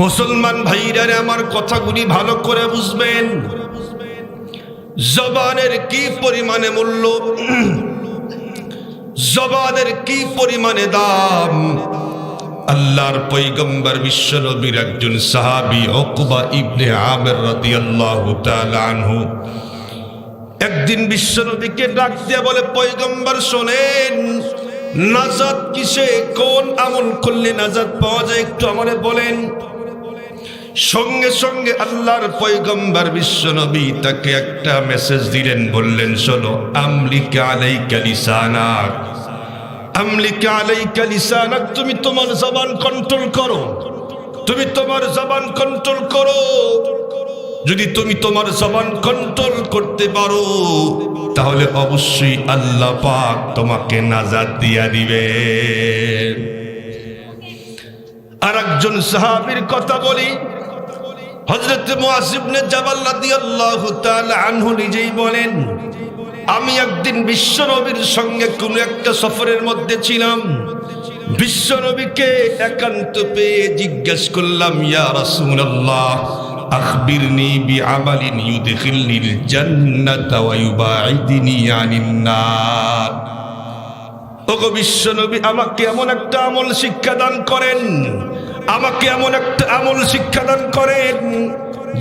মুসলমান ভাইরা আমার কথাগুলি ভালো করে বুঝবেন। জবানের কি পরিমাণে মূল্য, জবানের কি পরিমাণে দাম। আল্লাহর পয়গম্বর বিশ্বনবীর একজন সাহাবী উকবা ইবনে আমির রাদিয়াল্লাহু তাআলা আনহু একদিন বিশ্বনবীকে ডাক দিয়ে বলে, পয়গম্বর শোনেন, নাজাত কিসে, কোন আমল করলে নাজাত পাওয়া যায় একটু আমারে বলেন। সঙ্গে সঙ্গে আল্লাহর পয়গম্বর বিশ্বনবী তাকে একটা মেসেজ দিলেন, বললেন, শোনো, আমলিক আলাইকা লিসানাক, আমলিক আলাইকা লিসানাক, তুমি তোমার জবান কন্ট্রোল করো, তুমি তোমার জবান কন্ট্রোল করো। যদি তুমি তোমার জবান কন্ট্রোল করতে পারো তাহলে অবশ্যই আল্লাহ পাক তোমাকে নাজাত দিয়া দিবে। আর একজন সাহাবীর কথা বলি, হযরত মুআয ইবনে জাবাল রাদিয়াল্লাহু তাআলা আনহু নিজেই বলেন, আমি একদিন বিশ্বনবীর সঙ্গে কোন একটা সফরের মধ্যে ছিলাম। বিশ্বনবীকে একান্ত পেয়ে জিজ্ঞেস করলাম, ইয়া রাসূলুল্লাহ, আখবিরনি বিআমালিন ইউদখিলনিল জান্নাতা ওয়া ইউবাইদিনি আনিন নার। ওগো বিশ্বনবী, আমাকে এমন একটা আমল শিক্ষা দান করেন, আমাকে এমন একটা আমল শিক্ষা দান করেন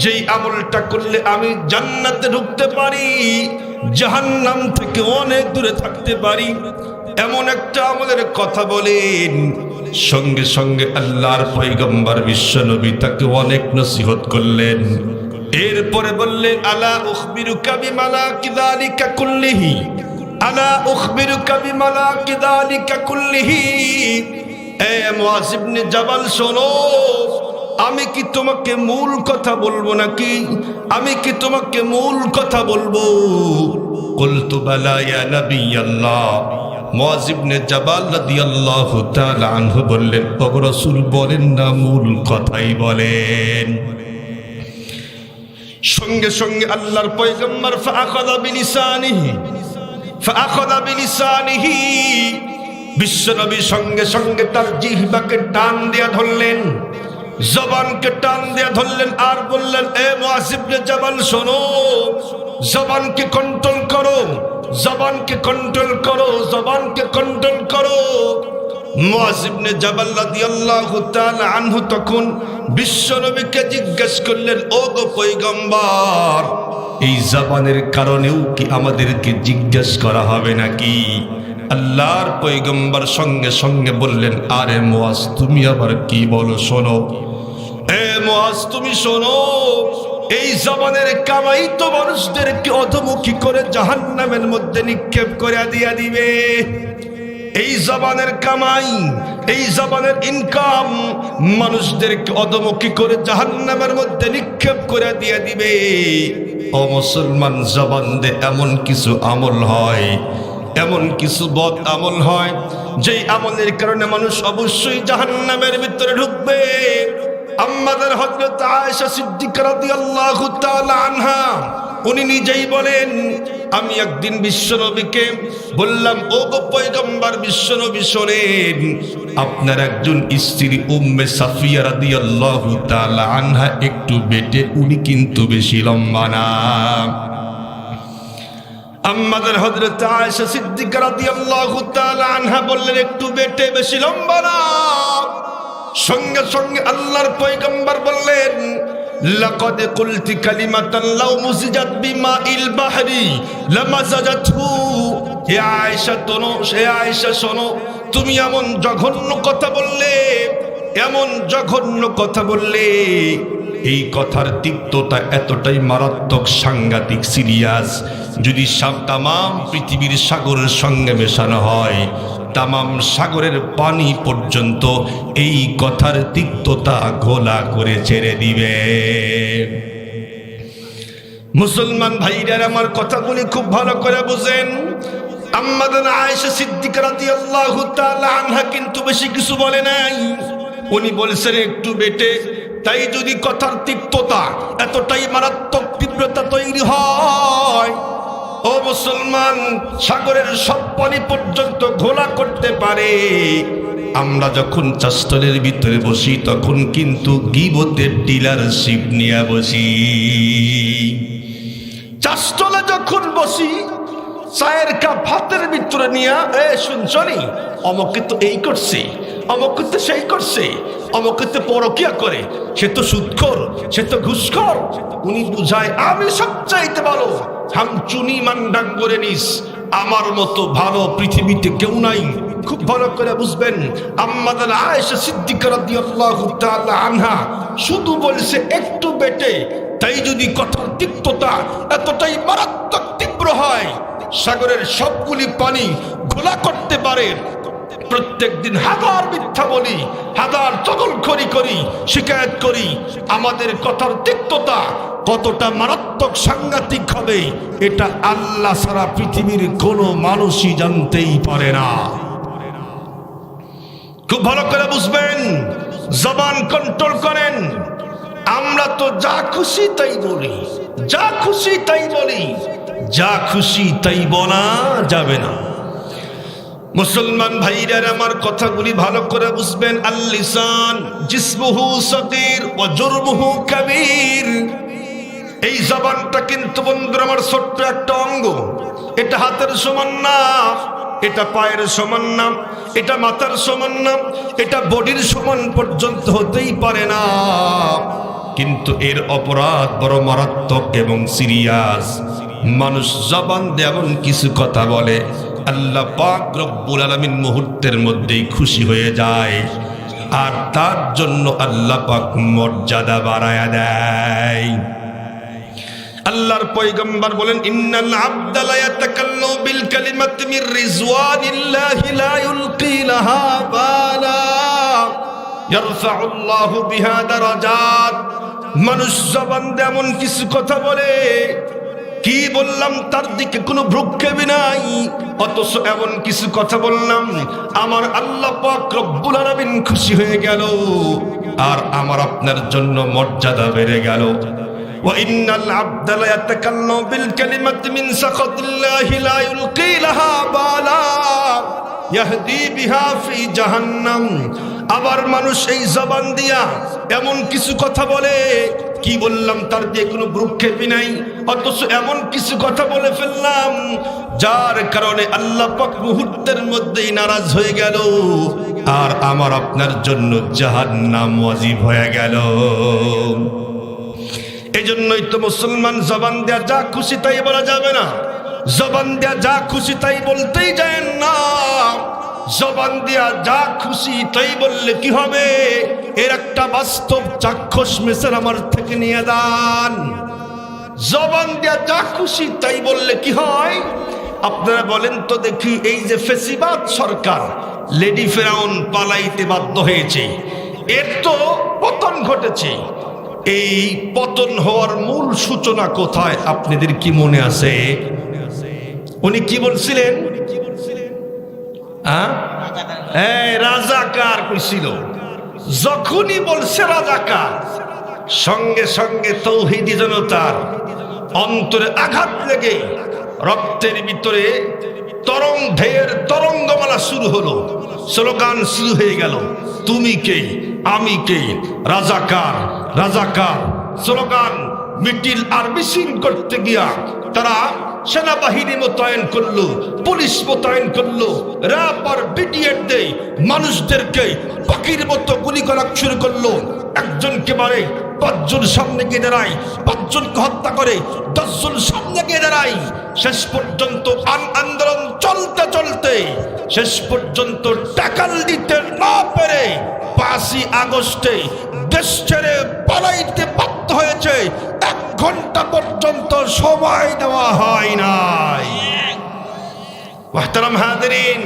যেই আমলটা করলে আমি জান্নাতে ঢুকতে পারি, জাহান্নাম থেকে অনেক দূরে থাকতে পারি। এমন একটা আমলের কথা বলেন। সঙ্গে সঙ্গে আল্লাহর পয়গম্বর বিশ্বনবী তাকে অনেক নসিহত করলেন। এরপরে বললেন, আলা উখবিরুকা বিমালাকি যালিকা কুল্লিহি, আলা উখবিরুকা বিমালাকি যালিকা কুল্লিহি। এ মুআয ইবনে জাবাল, শোনো, আমি কি তোমাকে মূল কথা বলবো নাকি? আমি কি তোমাকে মূল কথা বলবো? কুলতু বালা ইয়া নবিয়াল্লাহ। মুআয ইবনে জাবাল রাদিয়াল্লাহু তাআলা আনহু বললেন, ও রাসূল, বলেন না, মূল কথাই বলেন। সঙ্গে সঙ্গে আল্লাহর পয়গম্বর ফাআখাযা বিলিসানিহি, বিশ্বনবী সঙ্গে সঙ্গে তার জিহ্বাকে টান দিয়া ধরলেন, জবানকে টান দিয়া ধরলেন, আর বললেন, এ মুআয ইবনে জাবাল, শোনো, জবানকে কন্ট্রোল করো, জবানকে কন্ট্রোল করো, জবানকে কন্ট্রোল করো। মুআয ইবনে জাবাল রাদিয়াল্লাহু তাআলা আনহু তখন বিশ্বনবীকে জিজ্ঞেস করলেন, ও গো পয়গম্বর, এই জবানের কারণেও কি আমাদেরকে জিজ্ঞেস করা হবে নাকি? আল্লাহর পয়গম্বর সঙ্গে সঙ্গে বললেন, আরে মুআয, তুমি আবার কি বলো, শোনো। এ মুআয, তুমি শোনো, এই জবানের কামাই তো মানুষদেরকে অধমুখী করে জাহান্নামের মধ্যে নিক্ষেপ করে দিয়া দিবে। এই জবানের কামাই, এই জবানের ইনকাম মানুষদেরকে অধমুখী করে জাহান্নামের মধ্যে নিক্ষেপ করে দিয়ে দিবে। ও মুসলমান, জবান দিয়ে এমন কিছু আমল হয়, এমন কিছু বদ আমল হয়, যেই আমলের কারণে মানুষ অবশ্যই জাহান্নামের ভিতরে ঢুকবে। আমাদের হযরত আয়েশা সিদ্দিকা রাদিয়াল্লাহু তাআলা আনহা উনি নিজেই বলেন, আমি একদিন বিশ্বনবীকে বললাম, ও গো পয়গম্বর বিশ্বনবী, শোনেন, আপনার একজন স্ত্রী উম্মে সাফিয়া রাদিয়াল্লাহু তাআলা আনহা একটু বেটে, উনি কিন্তু বেশি লম্বা না। আমাদের হযরত আয়েশা সিদ্দিকা রাদিয়াল্লাহু তাআলা আনহা বললেন, একটু বেটে, বেশি লম্বা না। সঙ্গে সঙ্গে আল্লাহর পয়গম্বর বললেন, লাকাদ কুলতি কালিমাতান লাউ মুজিজাত বিমাইল বাহরি লামাজাজাতহু। হে আয়েশা, শোনো, তুমি এমন জঘন্য কথা বললে, এমন জঘন্য কথা বললে, এই কথার তিক্ততা এতটাই মারাত্মক, সাংঘাতিক, সিরিয়াস। যদি তামাম পৃথিবীর সাগরের সঙ্গে মেশানো হয়, তামাম সাগরের পানি পর্যন্ত এই কথার তিক্ততা ঘোলা করে ছেড়ে দিবে। মুসলমান ভাইরা আমার কথাগুলি খুব ভালো করে বুঝেন। আমাদের আয়েশা সিদ্দিকা রাদিয়াল্লাহু তাআলা আনহা কিন্তু বেশি কিছু বলে নাই, উনি বলেছেন একটু বেটে। তাই যদি কথার তিক্ততা এতটাই মারাত্মক তীব্রতা তৈরি হয়, ও মুসলমান, সাগরের সব পানি পর্যন্ত ঘোলা করতে পারে, আমরা যখন চাষতলের ভিতরে বসি তখন কিন্তু গীবতের ডিলারশিপ নিয়ে বসি। চাষতলে যখন বসি চায়ের কাপ হাতের ভিতরে নিয়ে, শুনছনি অমকে তো এই করছে, অমকে তো সেই করছে, অমকে তো পরকিয়া করে, সে তো সুদখোর, সে তো ঘুষখোর। উনি বুঝায় আমি সবচাইতে ভালো, হাম চুনি মান্ডাং করে নিস, আমার মতো ভালো পৃথিবীতে কেউ নাই। খুব ভালো করে বুঝবেন, আম্মাদান আয়েশা সিদ্দিকা রাদিয়াল্লাহু তাআলা আনহা শুধু বলছে একটু বেটে, তাই যদি কথার তিক্ততা এতটাই মারাত্মক তীব্র হয়, সাগরের সবগুলি পানি ঘোলা করতে পারে। প্রত্যেক দিন হাজার মিথ্যা বলি, হাজার চগলখড়ি করি, শিকায়ত করি, আমাদের কথার তিক্ততা কতটা মারাত্মক সাংঘাতিক হবে এটা আল্লাহ ছাড়া পৃথিবীর কোনো মানুষই জানতেই পারে না। খুব ভালো করে বুঝবেন, জবান কন্ট্রোল করেন। আমরা তো যা খুশি তাই বলি, যা খুশি তাই বলি, যা খুশি তাই বলা যাবে না। মুসলমান ভাইরা আমার কথাগুলি ভালো করে বুঝবেন। আল লিসান জিসমুহু সগীর ওয়া জুরমুহু কাবীর। এই জবানটা কিন্তু বন্ধুরা আমার ছোট্ট একটা অঙ্গ, এটা হাতের সমান না, এটা পায়ের সমান না, এটা মাথার সমান না, এটা বডির সমান পর্যন্ত হতেই পারে না, কিন্তু এর অপরাধ বড় মারাত্মক এবং সিরিয়াস। মানুষ জবান দিয়ে এমন কিছু কথা বলে, আল্লাহ পাক রব্বুল আলামিন মুহূর্তের মধ্যেই খুশি হয়ে যায়, আর তার জন্য আল্লাহ পাক মর্যাদা বাড়ায়া দেয়। আল্লাহর পয়গম্বর বলেন, ইন্নাল আবদা লা ইয়াতাকাল্লামু বিল কালিমাতি মির রিজওয়ানিল্লাহি লা ইউলকি লাহা বালা ইয়ারফাউল্লাহু বিহা দারাজাত। মানুষ জবান দিয়ে এমন কিছু কথা বলে, কি বললাম তার দিকে কোনো ভ্রুক্ষেপই নাই, অথচ এমন কিছু কথা বললাম আমার আল্লাহ পাক রব্বুল আলামিন খুশি হয়ে গেল, আর আমার আপনার জন্য মর্যাদা বেড়ে গেল। وإن العبد لا يتكلم بالكلمة من سخط الله لا يلقي لها بالا يهدي بها في جهنم। আবার মানুষ এই জবান দিয়া এমন কিছু কথা বলে, কি বললাম তার দিয়ে কোনো ভ্রুক্ষেপই নাই, অথচ এমন কিছু কথা বলে ফেললাম যার কারণে আল্লাহ পাক মুহূর্তের মধ্যেই নারাজ হয়ে গেল, আর আমার আপনার জন্য জাহান্নাম ওয়াজিব হয়ে গেল। এজন্যই তো মুসলমান জবান দেয়া যা খুশি তাই বলা যাবে না, জবান দেয়া যা খুশি তাই বলতেই যায় না। জবান দেয়া যা খুশি তাই বললে কি হবে, এর একটা বাস্তব চাক্ষুষ মেসের আমার থেকে নিয়ে দান। জবান দেয়া যা খুশি তাই বললে কি হয় আপনারা বলেন তো দেখি। এই যে ফেসিবাদ সরকার, লেডি ফেরাউন পালাইতে বাধ্য হয়েছে, এর তো পতন ঘটেছে। এই পতন হওয়ার মূল সূচনা কোথায় আপনাদের কি মনে আছে? উনি কি বলছিলেন? রাজাকার কইছিল। যখনই বলছে রাজাকার, সঙ্গে সঙ্গে তৌহিদি জনতার অন্তরে আঘাত লেগে রক্তের ভিতরে ঢের তরঙ্গমালা শুরু হলো, স্লোগান শুরু হয়ে গেল, তুমি কে আমি কে, রাজাকার রাজাকার। স্লোগান মিটিল আর মিছিল করতে গিয়া তারা সেনাবাহিনী মোতায়েন করলো, পুলিশ মোতায়েন করলো, র্যাব আর বিটিএর দেয় মানুষদেরকে পাখির মতো গুলি করা শুরু করলো। একজনকে মারে, 5 জন সামনে গিয়ে দাঁড়ায়, 5 জনকে হত্যা করে, 10 জন সামনে গিয়ে দাঁড়ায়। শেষ পর্যন্ত আন্দোলন চলতে চলতে শেষ পর্যন্ত টাকাল দিতে না পেরে 5ই আগস্টে দেশ ছেড়ে পালাইতে বাধ্য হয়েছে। 1 ঘন্টা পর্যন্ত সময় দেওয়া হয় নাই। মুহতারাম হাজিরিন,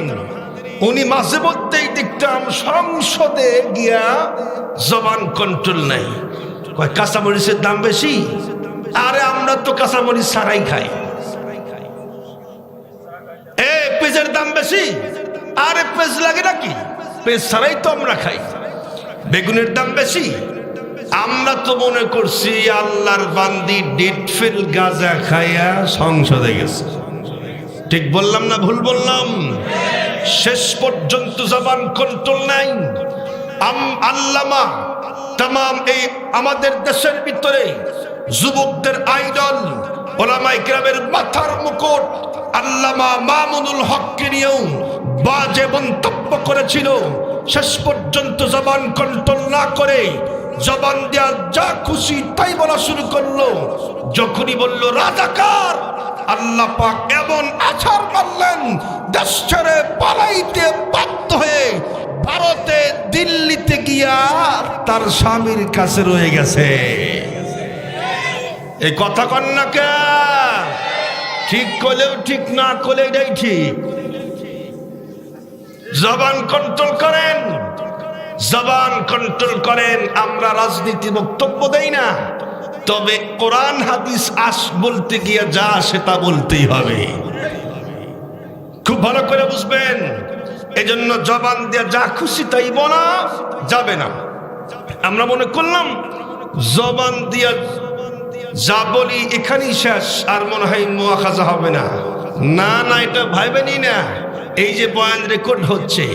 উনি মাঝে মধ্যেই দেখতাম সংসদে গিয়া জবান কন্ট্রোল নাই, কয় কাঁচামরিচের দাম বেশি, আরে আমরা তো কাঁচামরিচ ছাড়াই খাই। পেঁয়াজের দাম বেশি, আরে পেঁয়াজ লাগে নাকি, পেঁয়াজ ছাড়াই তো আমরা খাই। বেগুনের দাম বেশি, আমরা তো মনে করছি আল্লাহর বান্দি ডেট ফেল গাঁজা খাইয়া সংসদে গেছে। ঠিক বললাম না ভুল বললাম? শেষ পর্যন্ত জবান কন্ট্রোল নাই। আল্লামা তামাম এই আমাদের দেশের ভিতরে যুবকদের আইডল ওলামায়ে কেরামের মাথার মুকুট আল্লামা মামুনুল হককে নিয়েও বাজে মন্তব্য করেছিল। শেষ পর্যন্ত জবান কন্ট্রোল না করে জবান দেয়া যা খুশি তাই বলা শুরু করলো। যখনই বলল রাজাকার, আল্লাহ পাক এমন আছাড় মারলেন, দেশ ছেড়ে পালাইতে বাধ্য হয়ে ভারতে দিল্লিতে গিয়া তার স্বামীর কাছে রয়ে গেছে। এই কথা কন না কে? ঠিক করলেও ঠিক, না করলে এটাই ঠিক। জবান কন্ট্রোল করেন, জবান কন্ট্রোল করেন। আমরা রাজনীতি বক্তব্য দেই না, তবে কোরআন হাদিস বলতে গিয়ে যা সেটা বলতেই হবে। খুব ভালো করে বুঝবেন। এজন্য জবান দিয়ে যা খুশি তাই বলা যাবে না। আমরা মনে করলাম জবান দিয়া যা বলি এখানেই শেষ, আর মনে হয় মুআখাজা হবে না। না না, এটা ভাইবেনই না। এই যে বয়ান রেকর্ড হচ্ছে,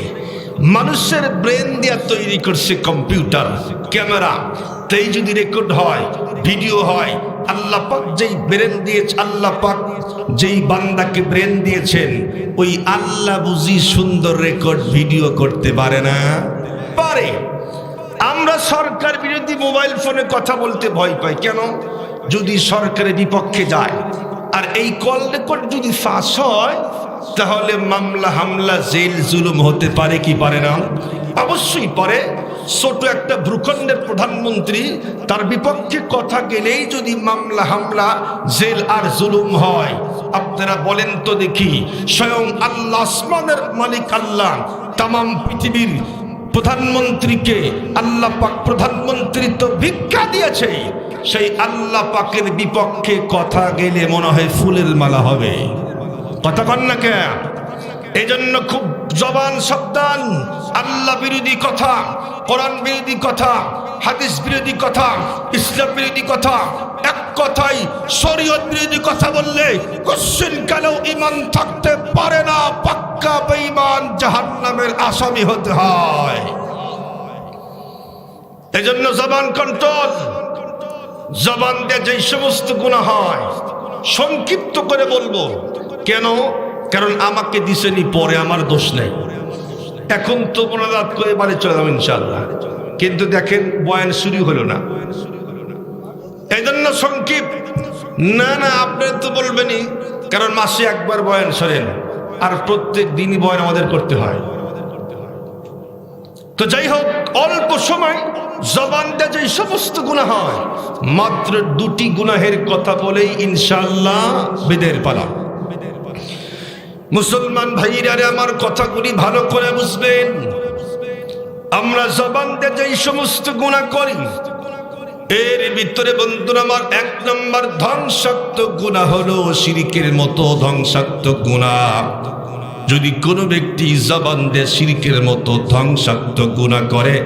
মানুষের ব্রেন দিয়া তৈরি করছে কম্পিউটার, ক্যামেরা। তাই যদি রেকর্ড হয়, ভিডিও হয়, আল্লাহ পাক যেই ব্রেন দিয়েছে, আল্লাহ পাক যেই বান্দাকে ব্রেন দিয়েছেন, ওই আল্লাহ বুঝি সুন্দর রেকর্ড ভিডিও করতে পারে না? পারে। আমরা সরকার বিরোধী মোবাইল ফোনে কথা বলতে ভয় পাই কেন? যদি সরকারের বিপক্ষে যায় আর এই কল রেকর্ড যদি ফাঁস হয়, তাহলে মামলা হামলা জেল জুলুম হতে পারে কি পারে না? অবশ্যই পারে। ছোট একটা ভূখণ্ডের প্রধানমন্ত্রী, তার বিপক্ষে কথা গেলেই যদি মামলা হামলা জেল আর জুলুম হয়, আপনারা বলেন তো দেখি, স্বয়ং আল্লাহ, আসমানের মালিক আল্লাহ, তামাম পৃথিবীর প্রধানমন্ত্রীকে আল্লাহ পাক প্রধানমন্ত্রীত্ব ভিক্ষা দিয়েছে, সেই আল্লাহ পাকের বিপক্ষে কথা গেলে মনে হয় ফুলের মালা হবে। কথা কন না কে? এই জন্য খুব জবান সাবধান। আল্লাহ বিরোধী কথা, কোরআন বিরোধী কথা, হাদিস বিরোধী কথা, ইসলাম বিরোধী কথা, এক কথাই শরীয়ত বিরোধী কথা বললে কোশ্চেন কালেও ঈমান থাকতে পারে না, পাক্কা বেঈমান, জাহান্নামের আসামি হতে হয়। এই জন্য জবান কন্ট্রোল। জবান দিয়ে যে সমস্ত গুনাহ হয় সংক্ষিপ্ত করে বলবো। কেন? কারণ আমাকে দিছেনি পরে, আমার দোষ নেই। এখন তো মোনাজাত করে বাড়ি চলে যাবো ইনশাআল্লাহ, কিন্তু দেখেন বয়ান শুরু হলো না। এই জন্য সংক্ষিপ্ত। না না, আপনি তো বলবেনই, কারণ মাসে একবার বয়ান শোনেন, আর প্রত্যেক দিনই বয়ান আমাদের করতে হয়। তো যাই হোক, অল্প সময় জবান দিয়ে যে সমস্ত গুনাহ হয়, মাত্র দুটি গুনাহের কথা বলেই ইনশাআল্লাহ বিদের পালা। মুসলমান ভাইরা, আমার কথাগুলি ভালো করে বুঝবেন। আমরা জবান দিয়ে যে সমস্ত গুনাহ করি, এর ভিতরে বন্ধুরা আমার, এক নম্বর ধ্বংসাত্মক গুনাহ হলো শিরকের মতো ধ্বংসাত্মক গুনাহ। যদি কোনো ব্যক্তি জবান দিয়ে শিরকের মতো ধ্বংসাত্মক গুনাহ করে,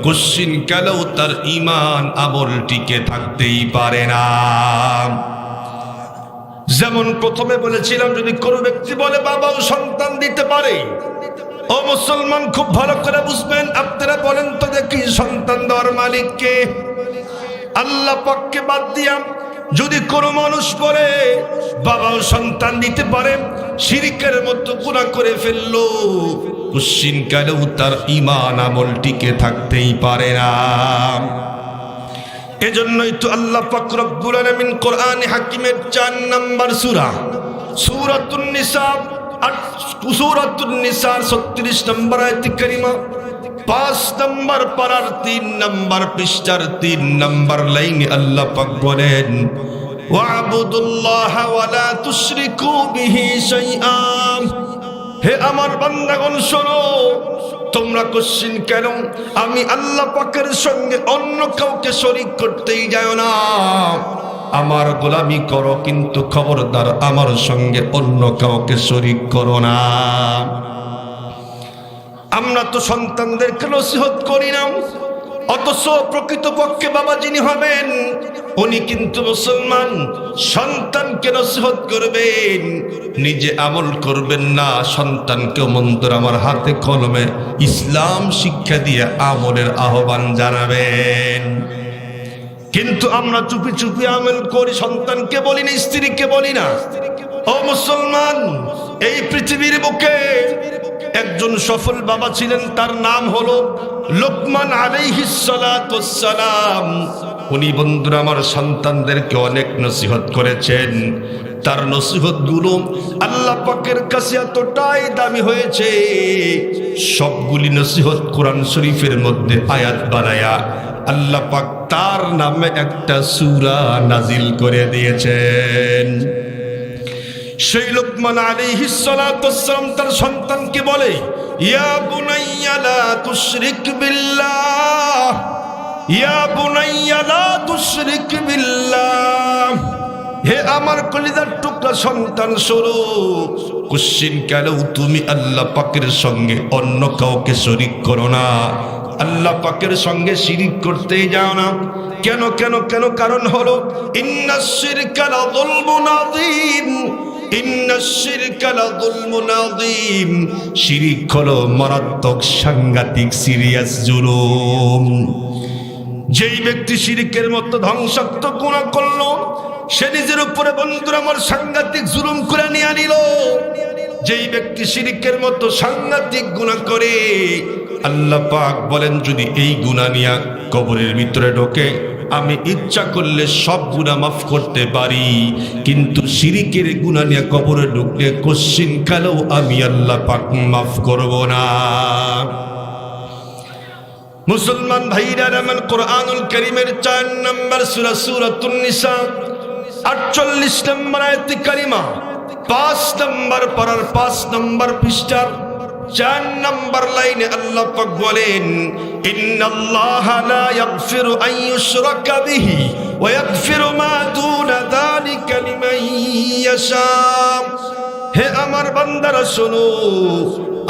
কোশ্চিন কালেও তার ঈমান আমল টিকে থাকতেই পারে না। যেমন প্রথমে বলেছিলাম, যদি কোনো ব্যক্তি বলে বাবা ও সন্তান দিতে পারে, ও মুসলমান খুব ভালো করে বুঝবেন। আপনারা বলেন তো দেখি, সন্তান দেওয়ার মালিক কে? আল্লাহ পাককে বাদ দিয়া যদি কোনো মানুষ বলে বাবা ও সন্তান দিতে পারে, শিরকের মতো গুনাহ করে ফেললো, কোশ্চিন কালেও তার ঈমান আমল টিকে থাকতেই পারে না। এজন্যই তো আল্লাহ পাক রব্বুল আলামিন কোরআনে হাকিমের 4 নম্বর সূরা, সূরাতুন নিসা, সূরাতুন নিসার 36 নম্বর আয়াত কারিমা, 5 নম্বর পারার 3 নম্বর পৃষ্ঠার 3 নম্বর লাইনে আল্লাহ পাক বলেন, ওয়া'বুদুল্লাহা ওয়া লা তুশরিকু বিহি শাইআ। হে আমার বান্দাগণ শোনো, তোমরা কোশ্চিন কেন আমি আল্লাহ পাকের সঙ্গে অন্য কাউকে শরীক করতেই যাও না। আমার গোলামি করো, কিন্তু খবরদার আমার সঙ্গে অন্য কাউকে শরীক করো না। আমরা তো সন্তানদেরকে নসিহত করি না, অথচ প্রকৃতপক্ষে বাবা যিনি হবেন উনি কিন্তু মুসলমান। সন্তানকে নসিহত করবেন, নিজে আমল করবেন না, সন্তানকে মন্তর আমার হাতে কলমে ইসলাম শিক্ষা দিয়ে আমলের আহ্বান জানাবেন। কিন্তু আমরা চুপি চুপি আমল করি, সন্তানকে বলি না, স্ত্রীকে বলি না। ও মুসলমান, এই পৃথিবীর বুকে একজন সফল বাবা ছিলেন, তার নাম হলো লোকমান আলাইহিস সালাতু ওয়াস সালাম। উনি বন্ধুরা আমার সন্তানদেরকে অনেক নসিহত করেছেন। তার নসিহত গুলো আল্লাহ পাকের কাছে এতটাই দামি হয়েছে, সবগুলি নসিহত কোরআন শরীফের মধ্যে আয়াত বানায়া আল্লাহ পাক তার নামে একটা সূরা নাজিল করে দিয়েছেন। সেই লোকমান আলাইহিস সালাতু ওয়াস সালাম তার সন্তানকে বলে, ইয়া বুনাইয়া লা তুশরিক বিল্লাহ, ইয়া বুনাইয়া লা তুশরিক বিল্লাহ। হে আমার কলিজার টুকরা সন্তান, শোনো, কুশ্চিন কেনও তুমি আল্লাহ পাকের সঙ্গে অন্য কাউকে শরীক করো না। আল্লাহ পাকের সঙ্গে শিরিক করতেই যাও না। কেন কেন কেন? কারণ হলো ইন্নাশ শিরকা লা যুলমুন আযীম, ইন্নাশ শিরকা লা যুলমুন আযীম। শিরিক হলো মারাত্মক, সাংঘাতিক, সিরিয়াস জুলুম। যেই ব্যক্তি শিরিকের মতো ধ্বংসাত্মক গুনাহ করলো, সে নিজের উপরে বন্ধুরা আমার সাংঘাতিক জুলুম করে নিয়ে নিল। যেই ব্যক্তি শিরিকের মতো সাংঘাতিক গুনাহ করে, আল্লাহ পাক বলেন যদি এই গুনাহ নিয়ে কবরের ভিতরে ঢোকে, আমি ইচ্ছা করলে সব গুনাহ মাফ করতে পারি, কিন্তু শিরিকের গুনাহ নিয়ে কবরে ঢুকলে কোশ্চিন কালেও আমি আল্লাহ পাক মাফ করব না। মুসলমান ভাইরা আমার, কোরআনুল কারীমের 4 নম্বর সূরা সূরাতুন নিসা 48 নম্বর আয়াত কারিমা, 5 নম্বর পারার 5 নম্বর পৃষ্ঠার 4 নম্বর লাইনে আল্লাহ পাক বলেন, ইন্নাল্লাহা লা ইয়াগফিরু আন ইউশরাকা বিহি ওয়া ইয়াগফিরু মা দুনা যালিকা লিমান ইয়াশা। হে আমার বান্দারা শোনো,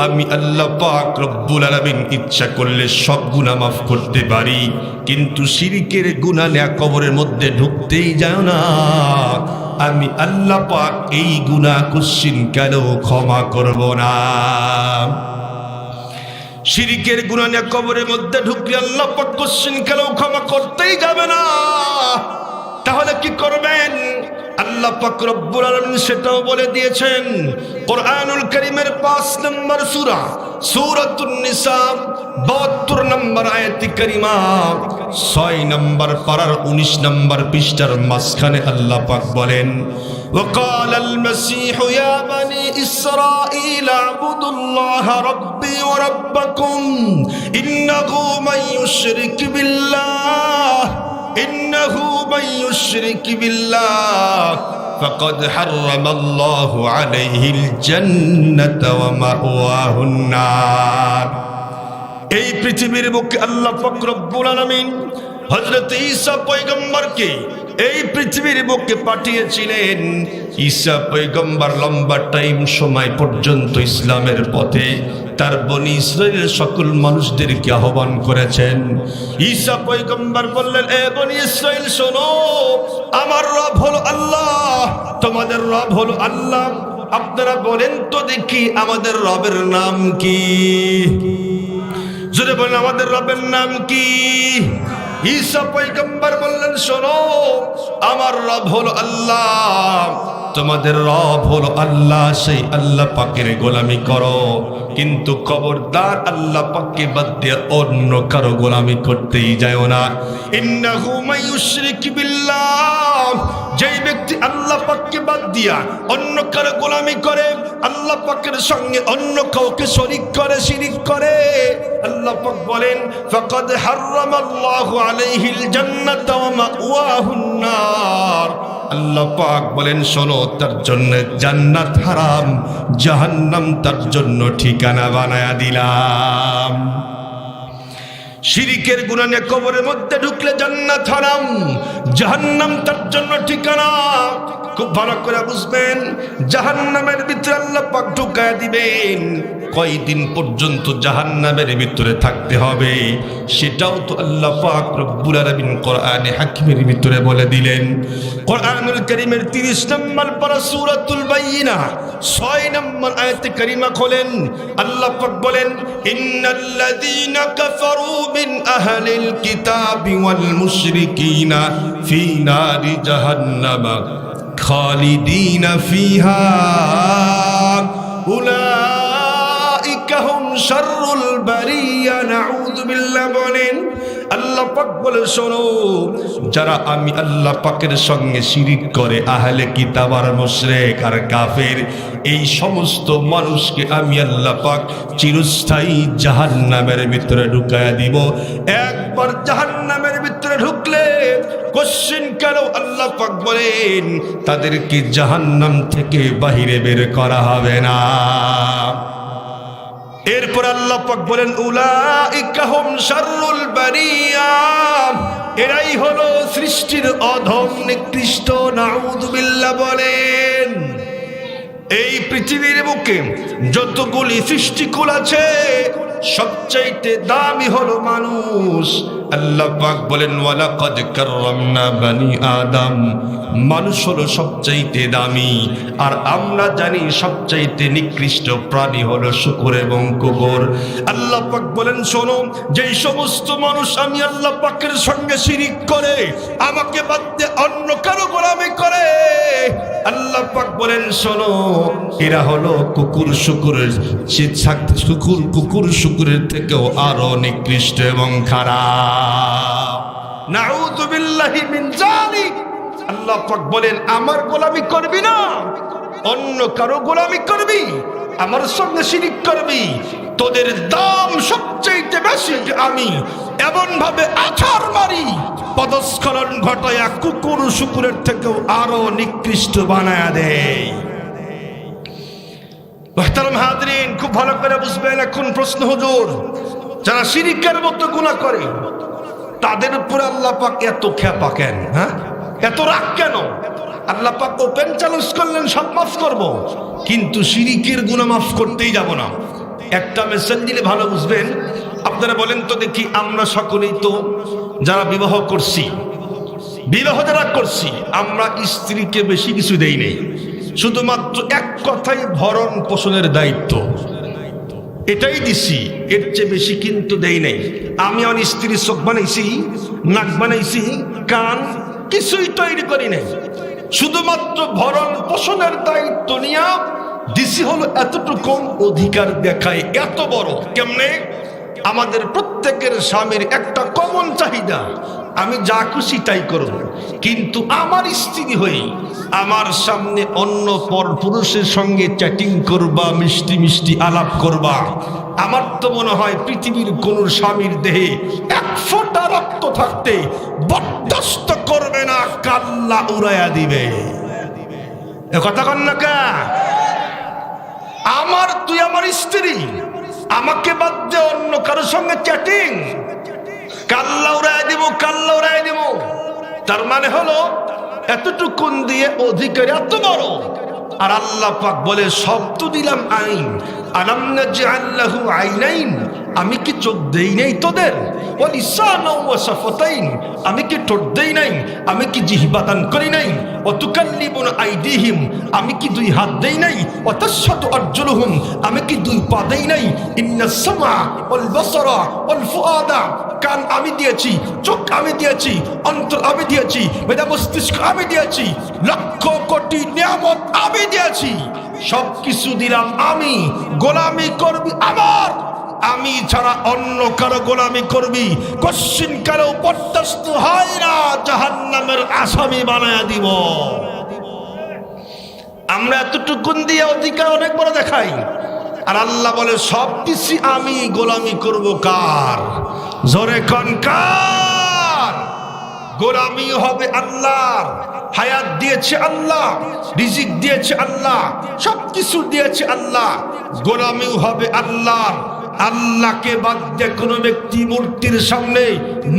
আমি আল্লাহ পাক রব্বুল আলামিন ইচ্ছা করলে সব গুনাহ মাফ করতে পারি, কিন্তু শিরকের গুনাহ নিয়ে কবরের মধ্যে ঢুকতেই যায় না। আমি আল্লাহ পাক এই গুনাহ কুশ্চিন কেন ক্ষমা করব না। শিরকের গুনাহ নিয়ে কবরের মধ্যে ঢুকলে আল্লাহ পাক কুশ্চিন কেন ক্ষমা করতেই যাবে না। তাহলে কি করবেন? আল্লাহ পাক রব্বুল আলামিন সেটাও বলে দিয়েছেন। কোরআনুল কারীমের 5 নম্বর সূরা সূরাতুন নিসা 72 নম্বর আয়াত কারিমা 6 নম্বর পারার 19 নম্বর পৃষ্ঠার মাঝখানে আল্লাহ পাক বলেন, وقال المسيح يا بني إسرائيل اعبدوا الله ربي وربكم إنه من يشرك بالله إنه من يشرك بالله فقد حرم الله عليه الجنة ومأواه النار। এই পৃথিবীর বুকে আল্লাহ পাক রব্বুল আলামিন হযরত ঈসা পয়গম্বরকে এই পৃথিবীর বুকে পাঠিয়েছিলেন। ঈসা পয়গম্বর লম্বা টাইম সময় পর্যন্ত ইসলামের পথে তার বনি ইসরাইলের সকল মানুষদেরকে আহ্বান করেছেন। ঈসা পয়গম্বর বললেন, এ বনি ইসরাইল শোনো, আমার রব হলো আল্লাহ, তোমাদের রব হলো আল্লাহ। আপনারা বলেন তো দেখি আমাদের রবের নাম কি? জোরে বলেন, আমাদের রবের নাম কি? ঈসা পয়গম্বর বললেন, শোনো, আমার রব হলো আল্লাহ, তোমাদের রব হলো আল্লাহ, সেই আল্লাহ পাকের গোলামি করো, কিন্তু খবরদার আল্লাহ পাককে বাদ দিয়ে অন্য কারো গোলামি করতেই যায় না। ইন্নাহু মান ইউশরিক বিল্লাহ, যেই ব্যক্তি আল্লাহ পাককে বাদ দিয়া অন্য কারো গোলামি করে, আল্লাহ পাকের সঙ্গে অন্য কাউকে শরীক করে, শিরিক করে, আল্লাহ পাক বলেন ফাকাদ হারামাল্লাহু আলাইহিল জান্নাতা ওয়া মাওয়াহুন নার। আল্লাহ পাক বলেন, শোনো, তার জন্য জান্নাত হারাম, জাহান্নাম তার জন্য ঠিকানা বানায়া দিলাম। শিরিকের গুনাহ নিয়ে কবরের মধ্যে ঢুকলে জান্নাত হারাম, জাহান্নাম তার জন্য ঠিকানা। খুব ভালো করে বুঝবেন, জাহান্নামের ভিতরে আল্লাহ পাক ঢুকায়া দিবেন, কয়দিন পর্যন্ত জাহান্নামের ভিতরে থাকতে হবে সেটাও তো আল্লাহ পাক রব্বুল আলামিন কোরআনে হাকিমের ভিতরে বলে দিলেন। কোরআনুল কারীমের 30 নম্বর পারা সূরাতুল বাইয়িনা 6 নম্বর আয়াতে কারিমা খোলেন, আল্লাহ পাক বলেন ইন্নাল্লাযীনা কাফারু মিন আহলিল কিতাবি ওয়াল মুশরিকিনা ফি নারি জাহান্নামা খালিদিনা ফিহা উলাইকা হুম শাররুল বারিয়া নাউযু বিল্লাহ। বলেন আল্লাহ পাক বলে শোনো, যারা আমি আল্লাহ পাকের সঙ্গে শিরিক করে আহলে কিতাব আর মুশরিক আর কাফের, এই সমস্ত মানুষকে আমি আল্লাহ পাক চিরস্থায়ী জাহান্নামের ভিতরে ঢুকায়া দিব। একবার জাহান্নামের ভিতরে ঢুকলে কোশ্চিন কেন আল্লাহ পাক বলেন তাদেরকে জাহান্নাম থেকে বাহিরে বের করা হবে না। এরপর আল্লাহ পাক বলেন উলাইকা হুম শাররুল বারিয়া, এরাই হলো সৃষ্টির অধম নিকৃষ্ট। নাউযু বিল্লাহ। বলেন এই পৃথিবীর বুকে যতগুলি সৃষ্টিকুল আছে সবচাইতে দামি হলো মানুষ। আল্লাহ পাক বলেন ওয়ালাকাদ কাররামনা বানি আদম, মানুষ হলো সবচাইতে দামি। আর আমরা জানি সবচাইতে নিকৃষ্ট প্রাণী হলো শূকর এবং কুকুর। আল্লাহ পাক বলেন শোনো, যেই সমস্ত মানুষ আমি আল্লাহ পাকের সঙ্গে শিরিক করে আমাকে বাদ দিয়ে অন্য কারো গোলামি করে, আল্লাহ পাক বলেন শোনো, এরা হলো কুকুর শুকুরের কুকুর শুকুরের থেকেও আরো নিকৃষ্ট এবং খারাপ। নাউযু বিল্লাহি মিন যালিক। আল্লাহ পাক বলেন আমার গোলামি করবি না, অন্য কারো গোলামি করবি, আমার সঙ্গে শিরিক করবি, তোদের দাম সবচেয়ে বেশি। আমি এমন ভাবে আছাড় মারি পদস্খলন ঘটায়া কুকুর শুকুরের থেকেও আরো নিকৃষ্ট বানায়া দেয়। মুহতারাম হাজরিন, খুব ভালো করে বুঝবেন। এখন প্রশ্ন হুজুর, যারা শিরিকের মতো গুনাহ করে তাদের উপরে আল্লাহ পাক এত খেপা কেন? হ্যাঁ, এত রাগ কেন? আল্লাহ পাক ওপেন চ্যালেঞ্জ করলেন সব মাফ করব, কিন্তু শিরিকের গুনাহ মাফ করতেই যাব না। একটা মেসেজ দিলে ভালো বুঝবেন। আপনারা বলেন তো দেখি, আমরা সকলেই তো যারা বিবাহ করছি, বিবাহ যারা করছি, আমরা স্ত্রীকে বেশি কিছু দেই নেই, শুধুমাত্র এক কথাই ভরণ পোষণের দায়িত্ব এটাই দিছি, এর চেয়ে বেশি কিন্তু দেই নাই। আমি আমার স্ত্রীর চোখ বানাইছি, নাক বানাইছি, কান, কিছুই তৈরি করি নাই, শুধুমাত্র ভরণ পোষণের দায়িত্ব নিয়ে দিছি। হলো এতটুকু অধিকার দেখায় এত বড় কেমনে? আমাদের প্রত্যেকের স্বামীর একটা কমন চাহিদা, আমি যা খুশি তাই করব, কিন্তু আমার স্ত্রী হয়ে আমার সামনে অন্য পর পুরুষের সঙ্গে চ্যাটিং করবা, মিষ্টি মিষ্টি আলাপ করবা, আমার তো মনে হয় পৃথিবীর কোন স্বামীর দেহে এক ফোঁটা রক্ত থাকতে বরদাস্ত করবে না, কাল্লা উড়াইয়া দিবে। এ কথা কন না কা? আমার, তুই আমার স্ত্রী, আমাকে বাদ দিয়ে অন্য কারোর সঙ্গে চ্যাটিং, কাল্লা উড়াই দিব, কাল্লা উড়াই দিব। তার মানে হলো এতটুকুন দিয়ে অধিকার এত বড়। আর আল্লাহ পাক বলে সব তো দিলাম আইন, আলাম নাজআল লাহু আইনাইন, আমি কি চোখ দেই নাই তোদের? ওয়া লিসানাও ওয়া শাফাতাইন, আমি কি ঠোঁট দেই নাই? আমি কি জিহ্বা দান করি নাই? ওয়া তুকাল্লিবুনা আইদিহিম, আমি কি দুই হাত দেই নাই? ওয়া তাশহাদু আরজুলুহুম, আমি কি দুই পা দেই নাই? ইন্নাস সামআ ওয়াল বাসারা ওয়াল ফুআদা, কান আমি দিয়েছি, চোখ আমি দিয়েছি, অন্তর আমি দিয়েছি, মেধা মস্তিষ্ক আমি দিয়েছি, লক্ষ কোটি নিয়ামত আমি দিয়েছি, সবকিছু দিলাম আমি। গোলামি করবি আমার, আমি ছাড়া অন্য কারো গোলামি করবি, কোশ্চিন কারো বরদাস্ত হয় না, জাহান্নামের আসামি বানায়া দিব। আমরা এতটুকুন দিয়ে অধিকার অনেক বড় দেখাই, আর আল্লাহ বলে সব কিছু আমি, গোলামি করব কার? জোরে কোন কার? গোলামি হবে আল্লাহর। হায়াত দিয়েছে আল্লাহ, রিজিক দিয়েছে আল্লাহ, সবকিছু দিয়েছে আল্লাহ, গোলামিও হবে আল্লাহর। আল্লাহকে বাদ দিয়ে কোনো ব্যক্তি মূর্তির সামনে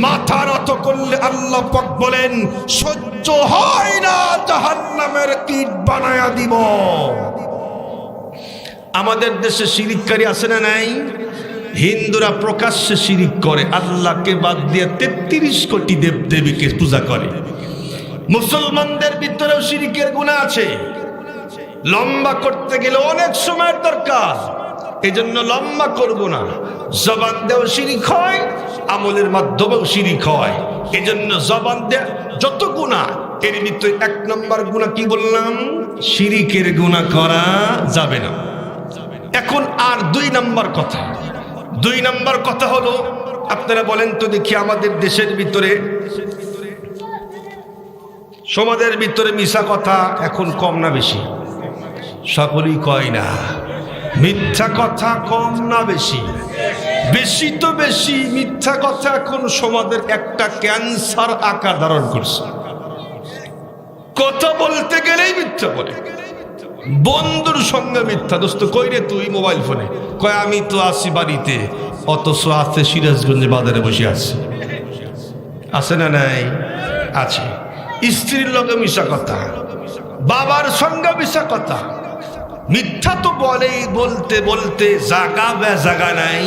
মাথা নত করলে আল্লাহ পাক বলেন সহ্য হয় না, জাহান্নামের ইট বানায়া দিব। আমাদের দেশে শিরিককারী আছে না নাই? হিন্দুরা প্রকাশ্যে শিরিক করে, আল্লাহকে বাদ দিয়ে ৩৩ কোটি দেবদেবীকে পূজা করে। মুসলমানদের ভিতরেও শিরিকের গুনাহ আছে। লম্বা করতে গেলে অনেক সময়ের দরকার, এজন্য লম্বা করব না। জবান দেও শিরিক হয়, আমলের মাধ্যমেও শিরিক হয়। এজন্য জবান দেয়া যত গুনাহ, এর ভিতরে ১ নম্বর গুনাহ কি বললাম? শিরিকের গুনাহ করা যাবে না। এখন আর ২ নম্বর কথা। ২ নম্বর কথা হলো, আপনারা বলেন তো দেখি, আমাদের দেশের ভিতরে, সমাজের ভিতরে মিশা কথা এখন কম না বেশি? সকলেই কয় না। মিথ্যা কথা কম না বেশি? বেশি তো বেশি। মিথ্যা কথা এখন সমাজের একটা ক্যান্সার আকার ধারণ করছে। কথা বলতে গেলেই মিথ্যা বলে। বন্ধুর সঙ্গে মিথ্যা। দোস্ত কই রে তুই? মোবাইল ফোনে। কয় আমি তো আসি বাড়িতে, অথচ আছে সিরাজগঞ্জে বাজারে বসে আছে। আছে না নাই? আছে। স্ত্রীর লগে মিশা কথা, বাবার সঙ্গে মিশা কথা। মিথ্যা তো বলেই, বলতে বলতে জাগা বেজাগা নাই।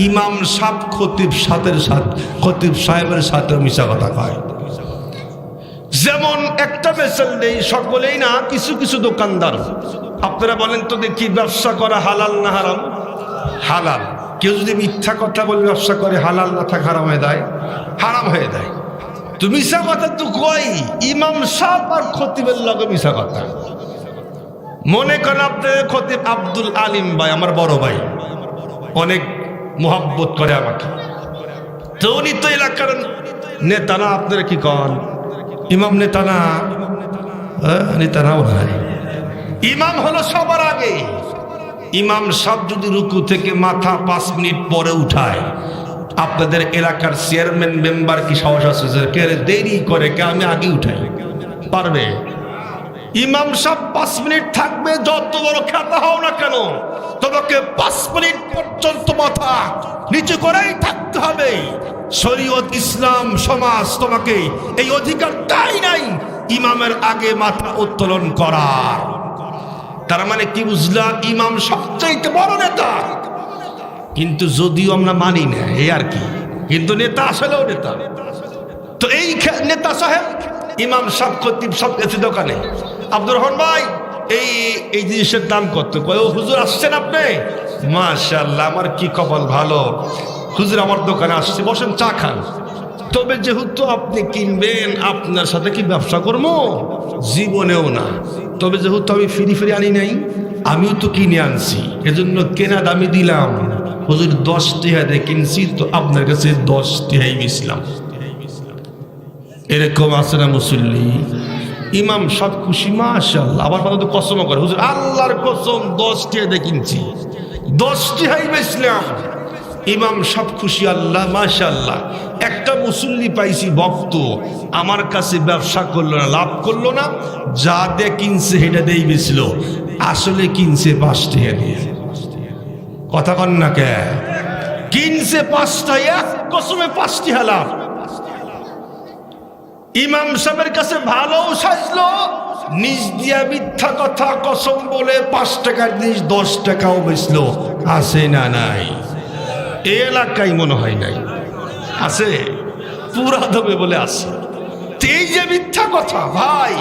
ইমাম সাহেব খতিব সাহেবের সাথে মিশা কথা কয়। যেমন একটা বেসেল নেই, সকলেই না, কিছু কিছু দোকানদার। আপনারা বলেন তো দেখি, ব্যবসা করা হালাল না হারাম? হালাল। কেউ যদি মিথ্যা কথা বলে ব্যবসা করে, হালাল না থাক হারাম হয়ে যায়? হারাম হয়ে যায়। তো মিশা কথা তো কই, ইমাম সাহেব আর খতিবের লগে মিশা কথা। মনে করেন আপনাদের খতিব আব্দুল আলিম ভাই, আমার বড় ভাই, অনেক মোহাব্বত করে আমাকে। তো উনি তো এলাকার নেতা না? আপনারা কি কন? ইমাম নেতা না? নেতা নাও ভাই। ইমাম হলো সবার আগে। ইমাম সাহেব যদি রুকু থেকে মাথা ৫ মিনিট পরে উঠায়, আপনাদের এলাকার চেয়ারম্যান মেম্বার কি সাহস আছে যে কে দেরি করে, কে আমি আগে উঠাই? পারবে? ইমাম সাহেব ৫ মিনিট থাকবে, যত বড় খেতা হও না কেন, তোমাকে ৫ মিনিট পর্যন্ত মাথা নিচু করেই থাকতে হবে। শরীয়ত, ইসলাম, সমাজ তোমাকে এই অধিকার দেয় নাই ইমামের আগে মাথা উত্তোলন করার। তার মানে কি বুঝলা? ইমাম সবচাইতে বড় নেতা। কিন্তু যদিও আমরা মানি না, এই আর কি, কিন্তু নেতা আসলেও নেতা। তো এই নেতা সাহেব, ইমাম সাহেব, খতিব সব এসে দোকানে, আব্দুর রহমান ভাই এই জিনিসের দাম কত? কয়, ও হুজুর আসছেন আপনি? মাশাআল্লাহ, আমার কি কপাল ভালো, হুজুর আমার দোকানে আসছে, বসেন চা খান। তবে যেহেতু আপনি কিনবেন, আপনার সাথে কি ব্যবসা করবো? জীবনেও না। তবে যেহেতু আমি ফিরি আনি নাই, আমিও তো কিনে আনছি, এজন্য কেনা দামি দিলাম। হুজুর 10 টাকা দিয়ে কিনছি, তো আপনার কাছে 10 টাকাই বেচলাম। এরকম আছে না মুসল্লি? ইমাম সব খুশি, মাশাআল্লাহ। আবার কথা তো কসম করে, হুজুর আল্লাহর কসম 10 টাকা দিয়ে কিনছি, 10 টাকাই বেচলাম। ইমাম সব খুশি, আল্লাহ মাশাআল্লাহ। একটা মুসল্লি পাইছি ভক্ত, আমার কাছে ব্যবসা করলো না, লাভ করলো না, যা দিয়ে কিনছে সেটা দিয়েই বেচল। আসলে কিনছে 5 টাকা দিয়ে। কথা কন না কে? কিনছে 5 টাকা, কসমে 5 টাকা লাভ। ইমাম সাহেবের কাছে ভালো সাজলো, নিজ দিয়া মিথ্যা কথা কসম বলে 5 টাকার জিনিস 10 টাকাও বেচলো। আছে না নাই? এই এলাকায় মনে হয় নাই, আছে? পুরা দমে বলে আছে। এই যে মিথ্যা কথা ভাই,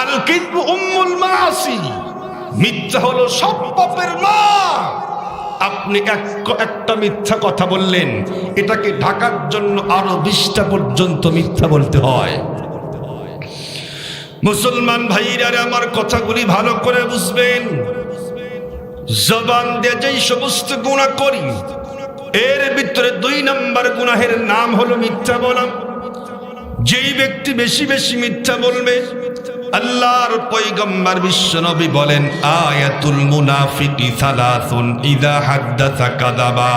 আল কিযবু উম্মুল মাআসি, মিথ্যা হলো সব পাপের মা। আপনি একটা মিথ্যা কথা বললেন, এটাকে ঢাকার জন্য আরো 20টা পর্যন্ত মিথ্যা বলতে হয়। মুসলমান ভাইরা, আমার কথাগুলি ভালো করে বুঝবেন। জবান দিয়ে যেই সমস্ত গুনাহ করি, এর ভিতরে 2 নম্বর গুনাহের নাম হলো মিথ্যা বলা। যেই ব্যক্তি বেশি বেশি মিথ্যা বলবে, আল্লাহর পয়গম্বর বিশ্বনবী বলেন, আয়াতুল মুনাফিকি সালাসুন ইযা হাদাসা কাযাবা।